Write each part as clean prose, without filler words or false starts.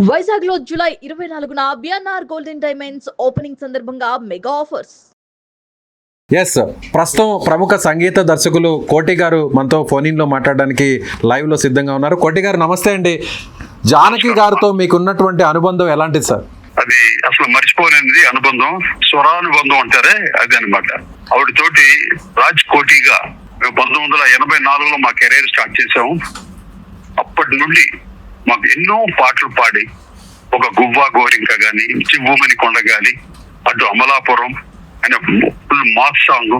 వైజాగ్ లో జూలై 24న BNR golden diamonds opening సందర్భంగా మెగా ఆఫర్స్. ఎస్, ప్రస్తుతం ప్రముఖ సంగీత దర్శకులు కోటి గారు మనతో ఫోన్ ఇన్ లో మాట్లాడడానికి లైవ్ లో సిద్ధంగా ఉన్నారు. కోటి గారు నమస్తే అండి. జానకి గారితో మీకున్నటువంటి అనుబంధం ఎలాంటిది సార్? అది అసలు మర్చిపోలేనిది అనుబంధం, స్వరానుబంధం అంటారే అది అనమాట. ఆవిడతోటి రాజ్ కోటిగా 1984లో మా కెరీర్ స్టార్ట్ చేసాము. అప్పటి నుండి మాకు ఎన్నో పాటలు పాడి, ఒక గువ్వా గోరింక గాని, చివ్వుమని కొండగాలి, అటు అమలాపురం అనే ఫుల్ మాస్ సాంగ్,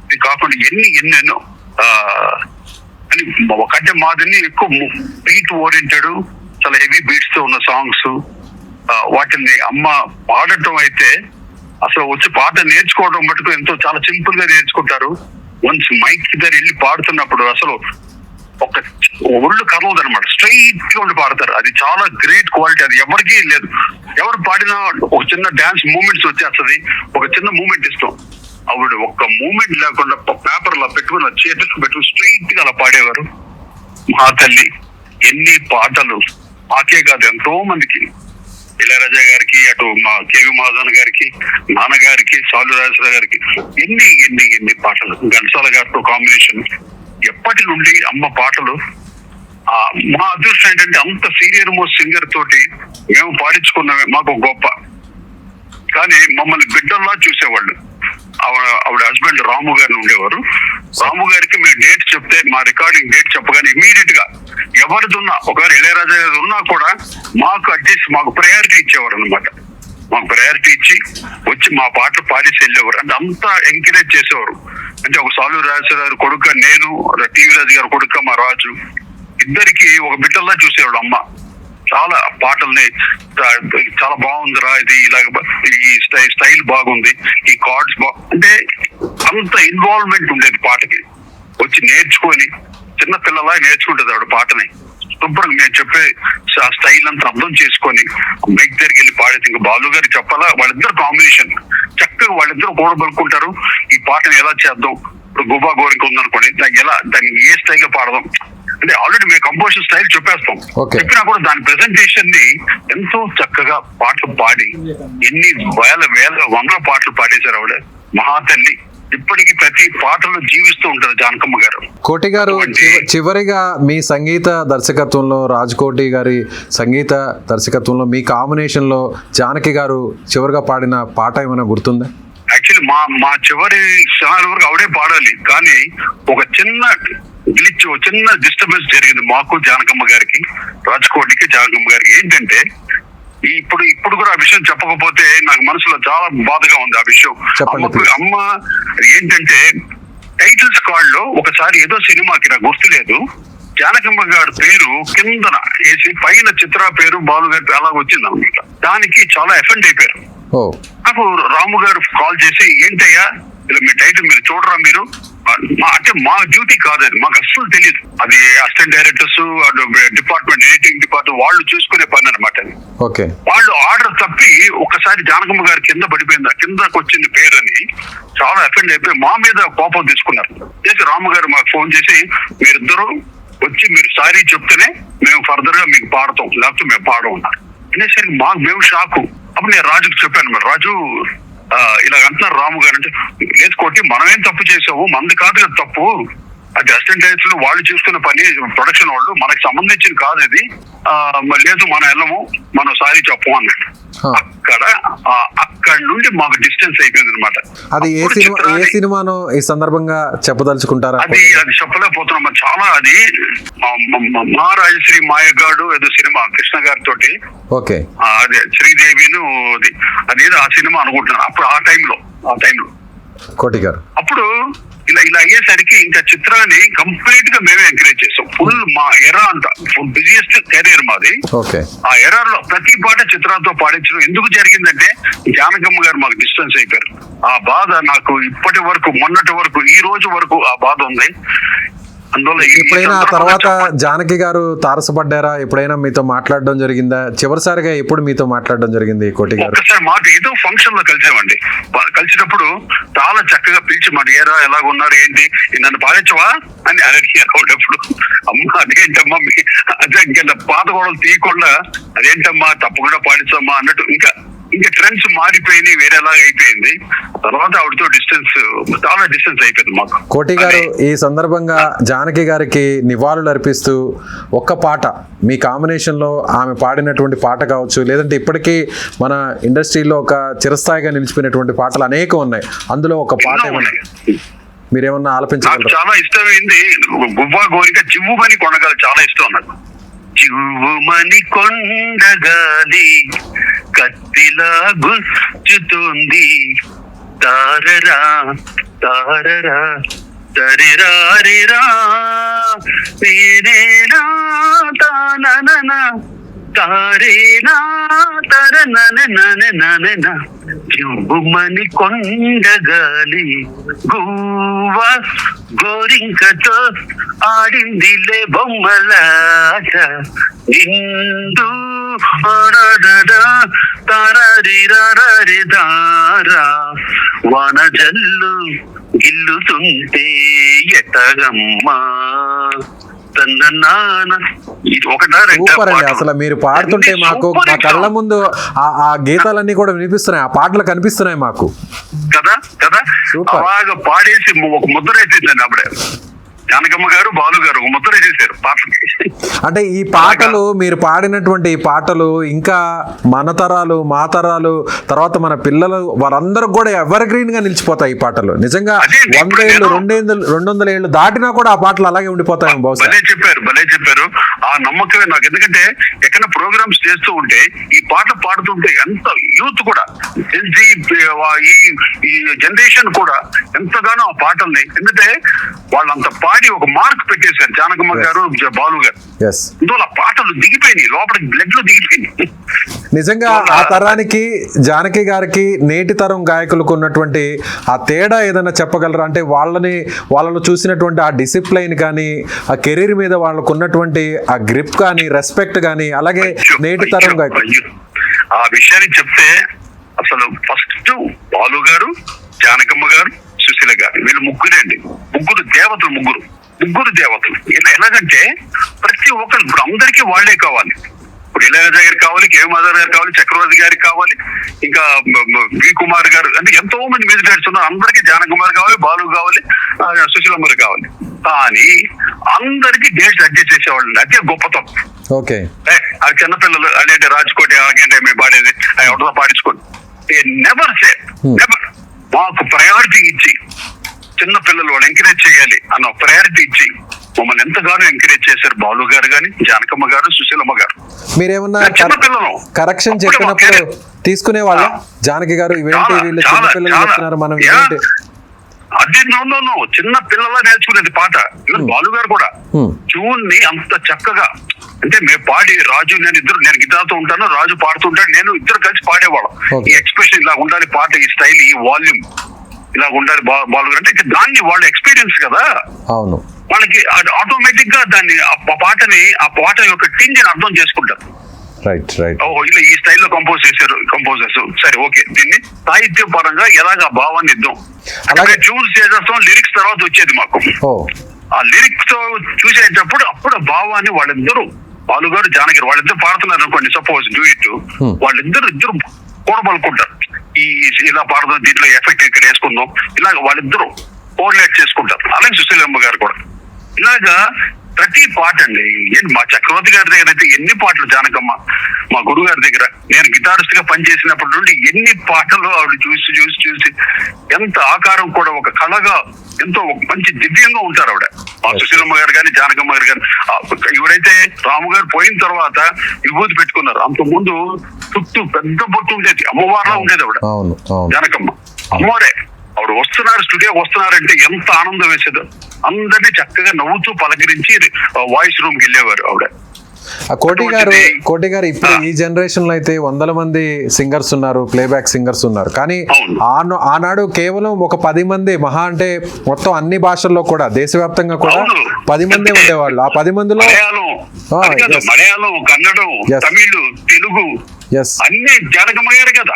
ఇది కాకుండా ఎన్నెన్నో అని ఒకటే మాదిరిని ఎక్కువ బీట్ ఓరియంటెడ్, చాలా హెవీ బీట్స్ తో ఉన్న సాంగ్స్, వాటిని అమ్మ పాడటం అయితే అసలు వచ్చి పాట నేర్చుకోవడం మటుకు ఎంతో చాలా సింపుల్ గా నేర్చుకుంటారు. వన్స్ మైక్ దగ్గర వెళ్ళి పాడుతున్నప్పుడు అసలు ఒక ఒళ్ళు కదలదు అనమాట, స్ట్రైట్ గా ఉండి పాడతారు. అది చాలా గ్రేట్ క్వాలిటీ, అది ఎవరికీ లేదు. ఎవరు పాడినా ఒక చిన్న డాన్స్ మూమెంట్స్ వచ్చేస్తుంది, ఒక చిన్న మూమెంట్ ఇస్తాం. ఆవిడ ఒక్క మూమెంట్ లేకుండా పేపర్ లా పెట్టుకుని చేతులు పెట్టుకుని స్ట్రైట్ గా అలా పాడేవారు. మా తల్లి ఎన్ని పాటలు మాకే కాదు ఎంతో మందికి, ఇళయరాజా గారికి, అటు మా కేవి మహాజన్ గారికి, నాన్నగారికి, సాలు రాజేశ్వర గారికి ఎన్ని పాటలు, ఘంటసాల గారితో కాంబినేషన్. ఎప్పటి నుండి అమ్మ పాటలు. మా అదృష్టం ఏంటంటే అంత సీనియర్ మోస్ట్ సింగర్ తోటి మేము పాడించుకున్నవే మాకు గొప్ప. కానీ మమ్మల్ని బిడ్డల్లా చూసేవాళ్ళు. ఆవిడ హస్బెండ్ రాము గారిని ఉండేవారు. రాము గారికి మేము డేట్ చెప్తే, మా రికార్డింగ్ డేట్ చెప్పగానే ఇమీడియట్ గా ఎవరిదున్నా, ఒకవేళ ఇళయరాజా గారి ఉన్నా కూడా మాకు అడ్జస్ట్, మాకు ప్రయారిటీ ఇచ్చేవారు అనమాట. మాకు ప్రయారిటీ ఇచ్చి వచ్చి మా పాటలు పాడేసి వెళ్ళేవారు. అంటే అంతా ఎంకరేజ్ చేసేవారు. అంటే ఒక సాలు రాజేశ్వర గారి కొడుక నేను, టీవీ రాజు గారి కొడుక మా రాజు, ఇద్దరికి ఒక బిడ్డల్లా చూసేవాడు అమ్మ. చాలా పాటల్ని చాలా బాగుందిరా, ఇది ఇలాగ ఈ స్టైల్ బాగుంది, ఈ కార్డ్స్ అంటే అంత ఇన్వాల్వ్మెంట్ ఉండేది పాటకి. వచ్చి నేర్చుకొని చిన్న పిల్లలా నేర్చుకుంటుంది ఆవిడ పాటని. శుభ్రంగా నేను చెప్పే స్టైల్ అంతా అర్థం చేసుకొని మైక్ దగ్గరికి వెళ్ళి పాడేది. ఇంకా బాలు గారికి చెప్పాలా, వాళ్ళిద్దరు కాంబినేషన్ చక్కగా వాళ్ళిద్దరు కూడబలుకుంటారు. ఈ పాటను ఎలా చేద్దాం, ఇప్పుడు గుబ్బా గోరింక ఉందనుకోండి, దాన్ని ఏ స్టైల్లో పాడదాం అంటే ఆల్రెడీ మేము కంపోజిషన్ స్టైల్ చెప్పేస్తాం. చెప్పినా కూడా దాని ప్రెజెంటేషన్ ని ఎంతో చక్కగా పాటలు పాడి ఎన్ని వందల పాటలు పాడేశారు ఆవిడ. మహాతల్లి ఇప్పటికీ ప్రతి పాటలో జీవిస్తూ ఉంటారు జానకమ్మ గారు. కోటి గారు, చివరిగా మీ సంగీత దర్శకత్వంలో, రాజ్ కోటి గారి సంగీత దర్శకత్వంలో మీ కాంబినేషన్ లో జానకి గారు చివరిగా పాడిన పాట ఏమైనా గుర్తుందా? యాక్చువల్లీ మా చివరి క్షణాల వరకు ఆవిడే పాడాలి, కానీ ఒక చిన్న గ్లిచ్, చిన్న డిస్టర్బెన్స్ జరిగింది మాకు, జానకమ్మ గారికి, రాజ్కోటికి, జానకమ్మ గారికి. ఏంటంటే ఇప్పుడు కూడా ఆ విషయం చెప్పకపోతే నాకు మనసులో చాలా బాధగా ఉంది ఆ విషయం. అమ్మ ఏంటంటే టైటిల్స్ కార్డ్ లో ఒకసారి ఏదో సినిమాకి నాకు గుర్తులేదు, జానకమ్మ గారి పేరు కిందన వేసి పైన చిత్ర పేరు బాలు గారి పేరు అలా వచ్చింది అనమాట. దానికి చాలా ఎఫెండ్ అయిపోయారు. నాకు రాము గారు కాల్ చేసి, ఏంటయ్యా ఇలా మీ టైటిల్ మీరు చూడరా, మీరు అంటే మా డ్యూటీ కాదు అది, మాకు అస్సలు తెలియదు. అది assistant directors, department, editing department వాళ్ళు చూసుకునే పని అనమాట. వాళ్ళు ఆర్డర్ తప్పి ఒకసారి జానకమ్మ గారి కింద పడిపోయింది, కిందకు వచ్చింది పేరు అని చాలా ఎఫెండ్ అయిపోయి మా మీద కోపం తీసుకున్నారు. చేసి రాము గారు మాకు ఫోన్ చేసి, మీరిద్దరూ వచ్చి మీరు సారీ చెప్తేనే మేము ఫర్దర్ గా మీకు పాడతాం, లేకపోతే మేము పాడం ఉన్నారు అనేసరికి మేము షాకు. అప్పుడు నేను రాజుకు చెప్పాను, మరి రాజు ఇలా అంటున్నారు రాము గారు అంటే, లేదు కోటి మనమేం తప్పు చేసావు, మనది కాదు కదా తప్పు, అది అసిస్టెంట్ డైరెక్టర్ వాళ్ళు చూసుకున్న పని, ప్రొడక్షన్ వాళ్ళు, మనకు సంబంధించిన కాదు ఇది, లేదు మనం వెళ్ళము, మనం సారీ చెప్పము అన్నట్టు. అక్కడ నుండి మాకు డిస్టెన్స్ అయిపోయింది అనమాట. అది ఏ సినిమాను ఈ సందర్భంగా చెప్పదలుచుకుంటారా? అది చెప్పలేకపోతున్నాం చాలా. అది మహారాజశ్రీ మాయగాడు ఏదో సినిమా కృష్ణ గారితో, అదే శ్రీదేవిను, అదేదో ఆ సినిమా అనుకుంటున్నాను. అప్పుడు ఆ టైంలో కోటి గారు అప్పుడు ఇలా అయ్యేసరికి ఇంకా చిత్రాన్ని కంప్లీట్ గా మేమే ఎంకరేజ్ చేస్తాం. ఫుల్ మా ఎరా అంతా ఫుల్ బిజియెస్ట్ కెరీర్ మాది. ఆ ఎరాలో ప్రతి పాట చిత్రాలతో పాడించడం ఎందుకు జరిగిందంటే జానకమ్మ గారు మాకు డిస్టెన్స్ అయిపోయారు. ఆ బాధ నాకు ఇప్పటి వరకు, మొన్నటి వరకు, ఈ రోజు వరకు ఆ బాధ ఉంది. అందువల్ల ఎప్పుడైనా ఆ తర్వాత జానకి గారు తారసపడ్డారా? ఎప్పుడైనా మీతో మాట్లాడడం జరిగిందా? చివరిసారిగా ఎప్పుడు మీతో మాట్లాడడం జరిగింది కోటి గారు? ఒక్కసారి మాట ఏదో ఫంక్షన్ లో కలిసామండి. కలిసినప్పుడు చాలా చక్కగా పిలిచి మాట ఏరా ఎలాగున్నారు ఏంటి నన్ను పాడించవా అని అడిగారు. అమ్మ అదేంటమ్మా అదే ఇంకా పాత గొడవలు తీయకుండా అదేంటమ్మా తప్పకుండా పాడించమ్మా అన్నట్టు ఇంకా ట్రెండ్స్ మారిపోయినాయి, వేరేలాగా అయిపోయింది. తర్వాత ఆవిడతో చాలా డిస్టెన్స్ అయిపోయింది మాకు. కోటి గారు, ఈ సందర్భంగా జానకి గారికి నివాళులు అర్పిస్తూ ఒక్క పాట మీ కాంబినేషన్ లో ఆమె పాడినటువంటి పాట కావచ్చు, లేదంటే ఇప్పటికీ మన ఇండస్ట్రీలో ఒక చిరస్థాయిగా నిలిచిపోయినటువంటి పాటలు అనేకం ఉన్నాయి, అందులో ఒక పాట మీరేమన్నా ఆలపించగలరు? చాలా ఇష్టమైంది గువ్వా గోరిక చివ్వుమని కొనగాలి, చాలా ఇష్టం నాకు. చివ్వుమని కొండగాలి కత్తిలా గుచ్చుతుంది తారరా తారరా తరిరారిరా నేనేనా తానన తారేనా తరనన చివ్వుమని కొండగాలి గువ్వ గోరింకతో ఆడిందిలే బొమ్మలాట నిండు తారరిరారా వాన జల్లు గిల్లుతుంటే ఎటగమ్మా సూపర్ అండి. అసలు మీరు పాడుతుంటే మాకు మా కళ్ళ ముందు ఆ గీతాలన్నీ కూడా వినిపిస్తున్నాయి, ఆ పాటలు కనిపిస్తున్నాయి మాకు కదా. అలాగా పాడేసి ఒక ముద్ర వేసేసిందండి అప్పుడే జానకమ్మ గారు, బాలు గారు ఒక ముద్ర వేసేసారు పాటలకి. అంటే ఈ పాటలు మీరు పాడినటువంటి ఈ పాటలు ఇంకా మన తరాలు, మా తరాలు, తర్వాత మన పిల్లలు వాళ్ళందరూ కూడా ఎవర్ గ్రీన్ గా నిలిచిపోతాయి ఈ పాటలు. నిజంగా 100 ఏళ్ళు 200 ఏళ్ళు దాటినా కూడా ఆ పాటలు అలాగే ఉండిపోతాయి. భలే చెప్పారు. ఆ నమ్మకమే నాకు. ఎందుకంటే ఎక్కడ ప్రోగ్రామ్స్ చేస్తూ ఉంటే ఈ పాటలు పాడుతుంటే ఎంత యూత్ కూడా ఈ జనరేషన్ కూడా ఎంతగానో ఆ పాటల్ని, ఎందుకంటే వాళ్ళంత పాడి ఒక మార్క్ పెట్టేశారు జానకమ్మ గారు, బాలు గారు. ఇందులో పాటలు దిగిపోయినాయి, లోపలికి బ్లడ్ లో దిగిపోయినాయి. నిజంగా ఆ తరానికి జానకి గారికి నేటి తరం గాయకులకు ఉన్నటువంటి ఆ తేడా ఏదైనా చెప్పగలరా? అంటే వాళ్ళలో చూసినటువంటి ఆ డిసిప్లైన్ కానీ, ఆ కెరీర్ మీద వాళ్ళకు ఉన్నటువంటి ఆ గ్రిప్ కానీ, రెస్పెక్ట్ కానీ, అలాగే నేటి తరం గాయకులు ఆ విషయాన్ని చెప్తే అసలు ఫస్ట్ బాలు గారు, జానకమ్మ గారు, సుశీల గారు, వీళ్ళు ముగ్గురు దేవతలు. ఎలాగంటే ప్రతి ఒక్కరు ఇప్పుడు అందరికీ వాళ్లే కావాలి. ఇప్పుడు ఇళయరాజా గారికి కావాలి, కే మాధవ్ గారు కావాలి, చక్రవర్తి గారికి కావాలి, ఇంకా వి కుమార్ గారు, అంటే ఎంతో మంది మ్యూజిక్ డైరెక్టర్స్ ఉన్నారు. అందరికీ జానకుమార్ కావాలి, బాలు కావాలి, సుశీలమ్మ కావాలి. కానీ అందరికీ డేట్స్ అడ్జస్ట్ చేసేవాళ్ళు, అదే గొప్పతనం. ఓకే, అది చిన్నపిల్లలు అదేంటి రాజ్కోటి అలాగేంటే మేము పాడేది ఎవరితో పాడించుకోండి. నెవర్ మాకు ప్రయారిటీ ఇచ్చి చిన్న పిల్లలు వాళ్ళు ఎంకరేజ్ చేయాలి అన్న ప్రయారిటీ ఇచ్చి మమ్మల్ని ఎంతగానో ఎంకరేజ్ చేశారు బాలు గారు కానీ, జానకమ్మ గారు, సుశీలమ్మ గారు. మీరేమన్నా కరెక్షన్ చెప్పినప్పుడు తీసుకునే వాళ్ళ జానకి గారు ఇవేంటి వీళ్ళు చిన్న పిల్లలు చెప్తున్నారు మనం ఏంటి? అదే నో చిన్న పిల్లలా నేర్చుకునేది పాట. బాలు గారు కూడా ట్యూన్ ని అంత చక్కగా, అంటే మేము పాడి రాజు నేను గిటార్తో ఉంటాను, రాజు పాడుతుంటాడు, నేను ఇద్దరు కలిసి పాడేవాళ్ళం. ఈ ఎక్స్ప్రెషన్ ఇలా ఉండాలి, పాట ఈ స్టైల్, ఈ వాల్యూమ్ ఇలా ఉండాలి బాలు గారు అంటే దాన్ని వాళ్ళ ఎక్స్పీరియన్స్ కదా. అవును, వాళ్ళకి ఆటోమేటిక్ గా దాన్ని ఆ పాట యొక్క టింగ్ ని అర్థం చేసుకుంటారు. ఇలా ఈ స్టైల్లో కంపోజ్ చేశారు కంపోజర్స్, సరే ఓకే, దీన్ని సాహిత్య పరంగా ఎలాగ ఆ భావాన్ని ఇద్దాం. అలాగే ట్యూన్స్ చేసేస్తాం, లిరిక్స్ తర్వాత వచ్చేది మాకు. ఆ లిరిక్స్ తో చూసేటప్పుడు అప్పుడు భావాన్ని వాళ్ళిద్దరు, బాలు గారు, జానకి వాళ్ళిద్దరు పాడుతున్నారు అనుకోండి, సపోజ్ డూ ఇట్, వాళ్ళిద్దరు కూడబలుకుంటారు. ఇలా పాడదాం, దీంట్లో ఎఫెక్ట్ ఇక్కడ వేసుకుందాం, ఇలాగ వాళ్ళిద్దరూ కోఆర్డినేట్ చేసుకుంటారు. అలాగే సుశీలమ్మ గారు కూడా ఇలాగా ప్రతి పాట అండి. మా చక్రవర్తి గారి దగ్గర అయితే ఎన్ని పాటలు, జానకమ్మ మా గురువు గారి దగ్గర నేను గిటారిస్ట్ గా పనిచేసినప్పటి నుండి ఎన్ని పాటలు ఆవిడ చూసి ఎంత ఆకారం కూడా ఒక కళగా, ఎంతో మంచి దివ్యంగా ఉంటారు ఆవిడ. మా సుశీలమ్మ గారు కానీ, జానకమ్మ గారు కానీ. ఎవరైతే రాము గారు పోయిన తర్వాత విభూతి పెట్టుకున్నారు, అంత ముందు చుట్టూ పెద్ద బొట్టు ఉండేది, అమ్మవారిలా ఉండేది ఆవిడ జానకమ్మ. అమ్మవారే ఆవిడ వస్తున్నారు, స్టూడియోకి వస్తున్నారంటే ఎంత ఆనందం వేసేదో. అందరినీ చక్కగా నవ్వుతూ పలకరించి వాయిస్ రూమ్ కి వెళ్ళేవారు ఆవిడ. కోటి గారు ఇప్పుడు ఈ జనరేషన్ లో అయితే వందల మంది సింగర్స్ ఉన్నారు, ప్లేబ్యాక్ సింగర్స్ ఉన్నారు. కానీ ఆనాడు కేవలం ఒక 10 మంది మహా అంటే మొత్తం అన్ని భాషల్లో కూడా దేశవ్యాప్తంగా కూడా 10 మందే ఉండేవాళ్ళు. ఆ 10 మందిలో మలయాళం, కన్నడం, తమిళ్, తెలుగు అన్ని జానకమ్మ గారు కదా.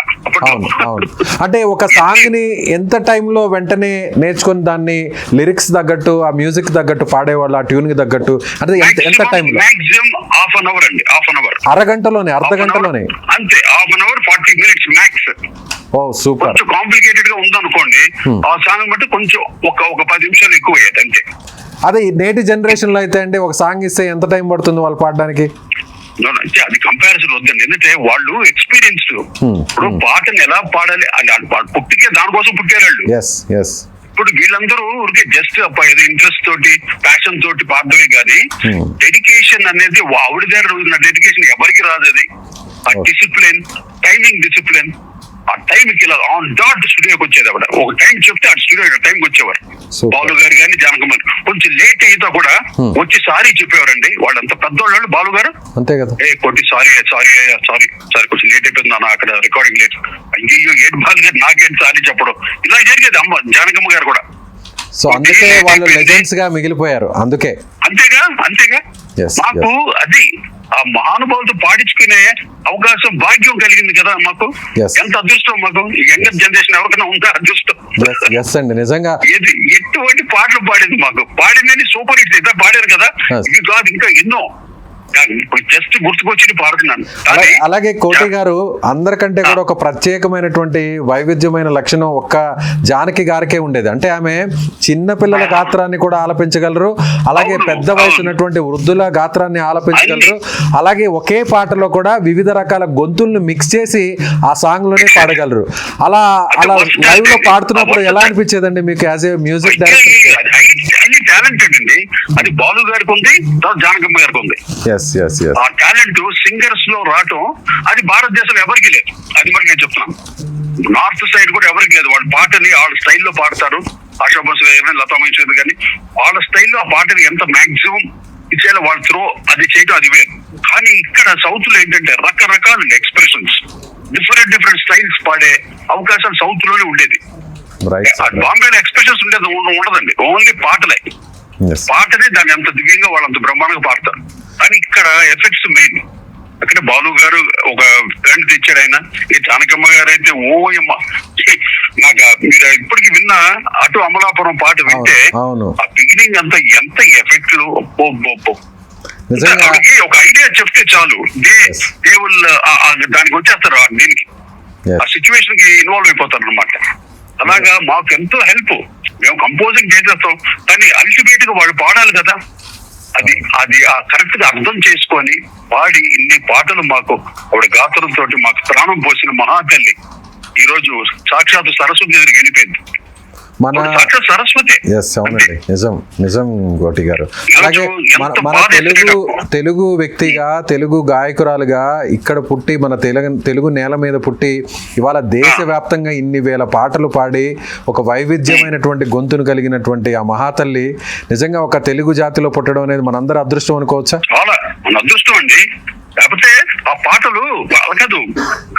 అవును. అంటే ఒక సాంగ్ ని ఎంత టైంలో వెంటనే నేర్చుకుని దాన్ని లిరిక్స్ తగ్గట్టు ఆ మ్యూజిక్ తగ్గట్టు పాడేవాళ్ళు, ఆ ట్యూన్ కి తగ్గట్టు అంటే ఎంత టైంలో? మాక్సిమం హాఫ్ అన్ అవర్ అండి, హాఫ్ అన్ అవర్, అరగంటలోనే, అర్ధ గంటలోనే అంతే. Half an hour 40 minutes max. ఓ సూపర్. కొంచెం కాంప్లికేటెడ్ గా ఉందనుకోండి, ఆ సాంగ్ బట్టి కొంచెం ఒక 10 నిమిషాలు ఎక్కువ అయ్యేది అంతే. అదే నేటి జనరేషన్ లో అయితే అండి ఒక సాంగ్ ఇస్తే ఎంత టైం పడుతుంది వాళ్ళు పాడడానికి? అంటే అది కంపారిజన్ వద్దండి, ఎందుకంటే వాళ్ళు ఎక్స్పీరియన్స్డ్. ఇప్పుడు పాటను ఎలా పాడాలి పుట్టికే దానికోసం పుట్టారు వాళ్ళు. ఇప్పుడు వీళ్ళందరూ ఊరికే జస్ట్ ఏదో ఇంట్రెస్ట్ తోటి, ప్యాషన్ తోటి పాడమే కానీ డెడికేషన్ అనేది ఆవిడ దగ్గర ఉన్న డెడికేషన్ ఎవరికి రాదు. అది ఆ డిసిప్లిన్, టైమింగ్ డిసిప్లిన్, ఆ టైంకి ఇలా ఆన్ డాట్ స్టూడియోకి వచ్చేది. ఆవిడ ఒక టైం చెప్తే ఆ స్టూడియో టైంకి వచ్చేవారు. బాలు గారు కానీ జానకమ్మ కొంచెం లేట్ అయితే కూడా వచ్చి సారీ చెప్పేవారండి. వాళ్ళంత పెద్దోళ్ళు బాలు గారు. అంతే కదా. కొట్టి సారీ కొంచెం లేట్ అయిపోయింది అన్న, అక్కడ రికార్డింగ్ లేట్. అయ్యో ఏడు బాలు గారు నాకేంటి సారీ చెప్పడం, ఇలా జరిగేది. అమ్మ జానకమ్మ గారు కూడా. సో అందుకే వాళ్ళు లెజెండ్స్ గా మిగిలిపోయారు. అంతేగా మాకు అది ఆ మహానుభావులతో పాడించుకునే అవకాశం, భాగ్యం కలిగింది కదా మాకు. ఎంత అదృష్టం మాకు. ఈ యంగర్ జనరేషన్ ఎవరికైనా ఉందా అదృష్టం? అండి నిజంగా. ఎటువంటి పాటలు పాడింది మాకు, పాడిందని సూపర్ హిట్స్ అయితే పాడారు కదా. ఇది కాదు ఇంకా ఎన్నో జస్ట్ గుర్తుకొచ్చి పాడుతున్నాను. అలాగే కోటి గారు అందరికంటే కూడా ఒక ప్రత్యేకమైనటువంటి వైవిధ్యమైన లక్షణం ఒక్క జానకి గారికే ఉండేది. అంటే ఆమె చిన్న పిల్లల గాత్రాన్ని కూడా ఆలపించగలరు, అలాగే పెద్ద వయసు ఉన్నటువంటి వృద్ధుల గాత్రాన్ని ఆలపించగలరు, అలాగే ఒకే పాటలో కూడా వివిధ రకాల గొంతుల్ని మిక్స్ చేసి ఆ సాంగ్ లోనే పాడగలరు. అలా లైవ్ లో పాడుతున్నప్పుడు ఎలా అనిపించేదండి మీకు as a music director? Talented అండి. అది బాలు గారికి ఉంది, జానకమ్మ గారికి ఉంది. ఆ టాలెంట్ సింగర్స్ లో రావటం అది భారతదేశంలో ఎవరికి లేదు. అది మరి నేను చెప్తున్నాను, నార్త్ సైడ్ కూడా ఎవరికి లేదు. వాళ్ళ పాటని వాళ్ళ స్టైల్లో పాడతారు. ఆశా బసు ఏమైనా లతా మంగేష్కర్ కానీ వాళ్ళ స్టైల్లో ఆ పాటని ఎంత మాక్సిమం ఇచ్చేలా వాళ్ళ త్రో అది చేయడం అది వేరు. కానీ ఇక్కడ సౌత్ లో ఏంటంటే రకరకాల ఎక్స్ప్రెషన్స్, డిఫరెంట్ స్టైల్స్ పాడే అవకాశాలు సౌత్ లోనే ఉండేది. బాంబేలో ఎక్స్ప్రెషన్స్ ఉండదండి, ఓన్లీ పాటలే. పాటనే దాన్ని అంత దివ్యంగా వాళ్ళంత బ్రహ్మాండంగా పాడతారు. కానీ ఇక్కడ ఎఫెక్ట్స్ మెయిన్. అక్కడ బాలు గారు ఒక ఫ్రెండ్ తెచ్చాడు ఆయన. ఈ జానకమ్మ గారు అయితే ఓయమ్మ, నాకు మీరు ఇప్పటికి విన్న అటు అమలాపురం పాట వింటే ఆ బిగినింగ్ అంతా ఎంత ఎఫెక్ట్లు. ఒక ఐడియా చెప్తే చాలు దేవుళ్ళు దానికి వచ్చేస్తారు, దీనికి ఆ సిచ్యువేషన్ కి ఇన్వాల్వ్ అయిపోతారు అనమాట. అలాగా మాకు ఎంతో హెల్ప్. మేము కంపోజింగ్ చేసేస్తాం, కానీ అల్టిమేట్ గా వాళ్ళు పాడాలి కదా. అది కరెక్ట్ గా అర్థం చేసుకొని పాడి ఇన్ని పాటలు మాకు ఆవిడ గాత్రంతో మాకు ప్రాణం పోసిన మహాతల్లి ఈ రోజు సాక్షాత్ సరస్వతి దగ్గరికి వెళ్ళిపోయింది. అవునండి, నిజం కోటి గారు. అలాగే మన తెలుగు వ్యక్తిగా, తెలుగు గాయకురాలుగా ఇక్కడ పుట్టి, మన తెలుగు నేల మీద పుట్టి ఇవాళ దేశవ్యాప్తంగా ఇన్ని వేల పాటలు పాడి ఒక వైవిధ్యమైనటువంటి గొంతును కలిగినటువంటి ఆ మహాతల్లి నిజంగా ఒక తెలుగు జాతిలో పుట్టడం అనేది మనందరి అదృష్టం అనుకోవచ్చా? చాలా మన అదృష్టం అండి. కాకపోతే ఆ పాటలు అలకదు,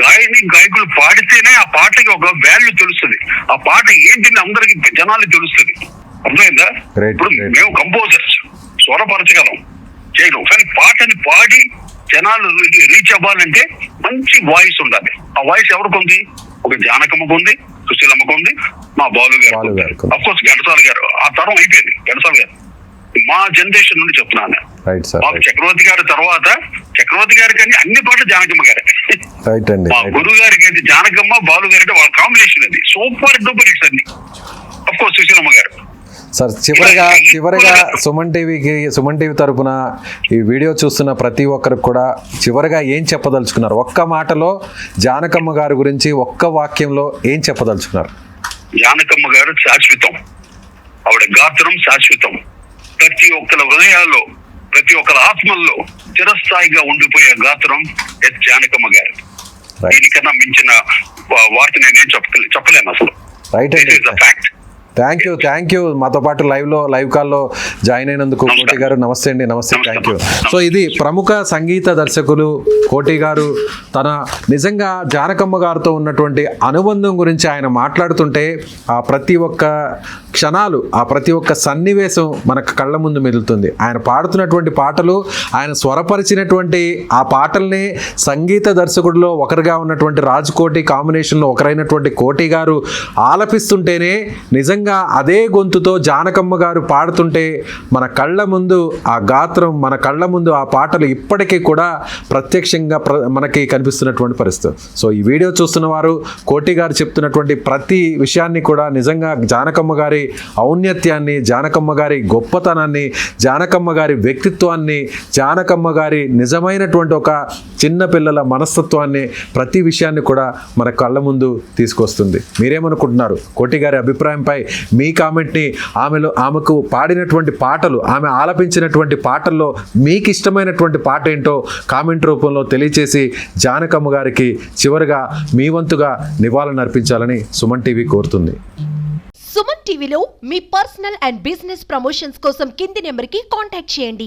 గాయకులు పాడితేనే ఆ పాటకి ఒక వాల్యూ తెలుస్తుంది. ఆ పాట ఏంటిని అందరికి జనాలు తెలుస్తుంది. అర్థమైందా? ఇప్పుడు మేము కంపోజర్స్ స్వరపరచగలం, చేయగలం, కానీ పాటని పాడి జనాలు రీచ్ అవ్వాలంటే మంచి వాయిస్ ఉండాలి. ఆ వాయిస్ ఎవరికి ఉంది? ఒక జానకమ్మకు ఉంది, సుశీలమ్మకు ఉంది, మా బాలు గారు, అఫ్ కోర్స్ ఘంటసాల గారు. ఆ తరం అయిపోయింది ఘంటసాల గారు. మా జనరేషన్ నుండి చెప్తున్నాను. మాకు చక్రవర్తి గారి తర్వాత చక్రవర్తి గారి కానీ అన్ని పాటలు జానకమ్మ గారే. మా గురువు గారికి అయితే జానకమ్మ, బాలు గారి అంటే వాళ్ళ కాంబినేషన్ అది సూపర్ డూపర్ హిట్స్ అన్ని. అఫ్ కోర్స్ సుశీలమ్మ గారు. సార్ చివరిగా సుమన్ టీవీ తరపున ఈ వీడియో చూస్తున్న ప్రతి ఒక్కరికి కూడా చివరిగా ఏం చెప్పదలుచుకున్నారు? ఒక్క మాటలో జానకమ్మ గారి గురించి ఒక్క వాక్యంలో ఏం చెప్పదలుచుకున్నారు? జానకమ్మ గారు శాశ్వతం, ఆవిడ గాత్రం శాశ్వతం. ప్రతి ఒక్కల హృదయాల్లో, ప్రతి ఒక్కల ఆత్మల్లో చిరస్థాయిగా ఉండిపోయే గాత్రం ఎస్ జానకమ్మ గారు. దీనికన్నా మించిన వార్త నేనేం చెప్పలేను అసలు. రైట్ అండి. థ్యాంక్ యూ మాతో పాటు లైవ్ కాల్లో జాయిన్ అయినందుకు కోటి గారు. నమస్తే అండి. నమస్తే, థ్యాంక్ యూ. సో ఇది ప్రముఖ సంగీత దర్శకులు కోటి గారు తన నిజంగా జానకమ్మ గారితో ఉన్నటువంటి అనుబంధం గురించి ఆయన మాట్లాడుతుంటే ఆ ప్రతి ఒక్క క్షణాలు, ఆ ప్రతి ఒక్క సన్నివేశం మనకు కళ్ళ ముందు మెదులుతుంది. ఆయన పాడుతున్నటువంటి పాటలు, ఆయన స్వరపరిచినటువంటి ఆ పాటల్ని సంగీత దర్శకుడిలో ఒకరిగా ఉన్నటువంటి రాజ్ కోటి కాంబినేషన్లో ఒకరైనటువంటి కోటి గారు ఆలపిస్తుంటేనే నిజంగా అదే గొంతుతో జానకమ్మ గారు పాడుతుంటే మన కళ్ళ ముందు ఆ గాత్రం, మన కళ్ళ ముందు ఆ పాటలు ఇప్పటికీ కూడా ప్రత్యక్షంగా మనకి కనిపిస్తున్నటువంటి పరిస్థితి. సో ఈ వీడియో చూస్తున్న వారు కోటి గారు చెప్తున్నటువంటి ప్రతి విషయాన్ని కూడా నిజంగా జానకమ్మ గారి ఔన్నత్యాన్ని, జానకమ్మ గారి గొప్పతనాన్ని, జానకమ్మ గారి వ్యక్తిత్వాన్ని, జానకమ్మ గారి నిజమైనటువంటి ఒక చిన్న పిల్లల మనస్తత్వాన్ని, ప్రతి విషయాన్ని కూడా మన కళ్ళ ముందు తీసుకొస్తుంది. మీరేమనుకుంటున్నారు? కోటి గారి అభిప్రాయంపై మీ కామెంట్ని, ఆమెకు పాడినటువంటి పాటలు, ఆమె ఆలపించినటువంటి పాటల్లో మీకు ఇష్టమైనటువంటి పాట ఏంటో కామెంట్ రూపంలో తెలియచేసి జానకమ్మ గారికి చివరిగా మీ వంతుగా నివాళులు అర్పించాలని సుమన్ టీవీ కోరుతుంది. సుమన్ టీవీలో మీ పర్సనల్ అండ్ బిజినెస్ ప్రమోషన్స్ కోసం కింది నెంబర్కి కాంటాక్ట్ చేయండి.